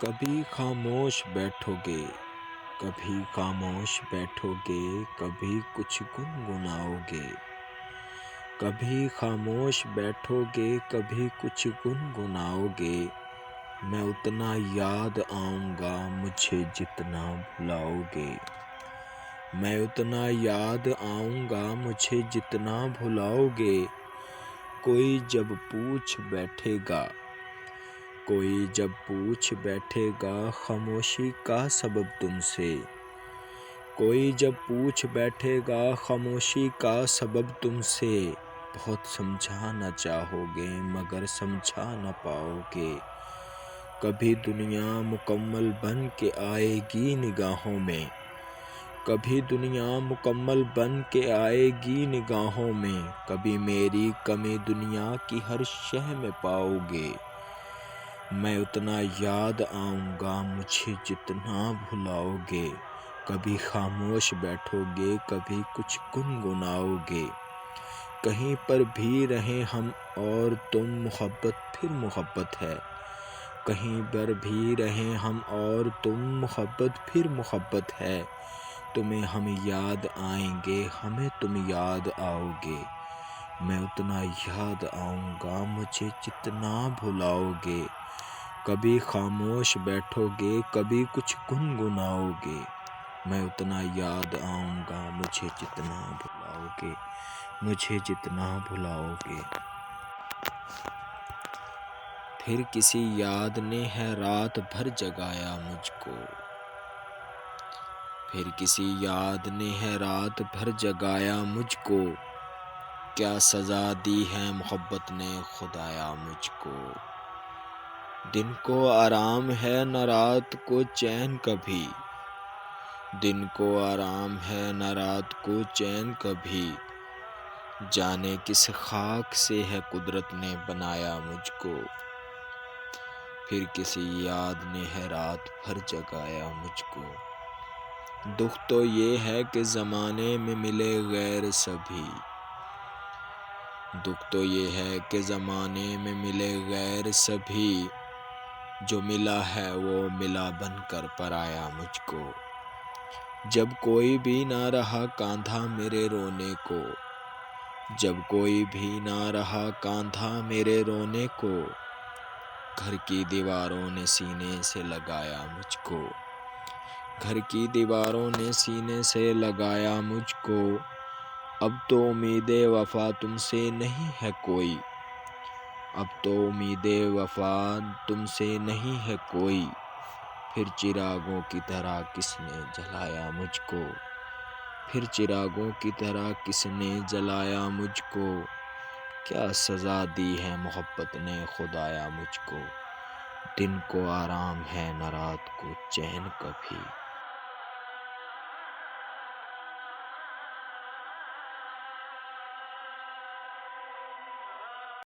کبھی خاموش بیٹھو گے، کبھی خاموش بیٹھو گے، کبھی کچھ گنگناؤ گے، کبھی خاموش بیٹھو گے، کبھی کچھ گنگناؤ گے، میں اتنا یاد آؤں گا مجھے جتنا بھلاؤ گے، میں اتنا یاد آؤں گا مجھے جتنا بھلاؤ گے، کوئی جب پوچھ بیٹھے گا، کوئی جب پوچھ بیٹھے گا خاموشی کا سبب تم سے، کوئی جب پوچھ بیٹھے گا خاموشی کا سبب تم سے، بہت سمجھانا چاہو گے مگر سمجھا نہ پاؤ گے، کبھی دنیا مکمل بن کے آئے گی نگاہوں میں، کبھی دنیا مکمل بن کے آئے گی نگاہوں میں، کبھی میری کمی دنیا کی ہر شے میں پاؤ گے، میں اتنا یاد آؤں گا مجھے جتنا بھلاؤ گے، کبھی خاموش بیٹھو گے، کبھی کچھ گنگناؤ گے، کہیں پر بھی رہیں ہم اور تم محبت پھر محبت ہے، کہیں پر بھی رہیں ہم اور تم محبت پھر محبت ہے، تمہیں ہم یاد آئیں گے، ہمیں تم یاد آؤ گے، میں اتنا یاد آؤں گا مجھے جتنا بھلاؤ گے، کبھی خاموش بیٹھو گے، کبھی کچھ گنگناؤ گے، میں اتنا یاد آؤں گا مجھے جتنا بھلاؤ گے، مجھے جتنا بھلاؤ گے، پھر کسی یاد نے ہے رات بھر جگایا مجھ کو، پھر کسی یاد نے ہے رات بھر جگایا مجھ کو، کیا سزا دی ہے محبت نے خدایا مجھ کو، دن کو آرام ہے نہ رات کو چین کبھی، دن کو آرام ہے نہ رات کو چین کبھی، جانے کس خاک سے ہے قدرت نے بنایا مجھ کو، پھر کسی یاد نے ہے رات بھر جگایا مجھ کو، دکھ تو یہ ہے کہ زمانے میں ملے غیر سبھی، دکھ تو یہ ہے کہ زمانے میں ملے غیر سبھی، جو ملا ہے وہ ملا بن کر پرایا مجھ کو، جب کوئی بھی نہ رہا کاندھا میرے رونے کو، جب کوئی بھی نہ رہا کاندھا میرے رونے کو، گھر کی دیواروں نے سینے سے لگایا مجھ کو، گھر کی دیواروں نے سینے سے لگایا مجھ کو، اب تو امید وفا تم سے نہیں ہے کوئی، اب تو امید وفا تم سے نہیں ہے کوئی، پھر چراغوں کی طرح کس نے جلایا مجھ کو، پھر چراغوں کی طرح کس نے جلایا مجھ کو، کیا سزا دی ہے محبت نے خدایا مجھ کو، دن کو آرام ہے نہ رات کو چین کبھی۔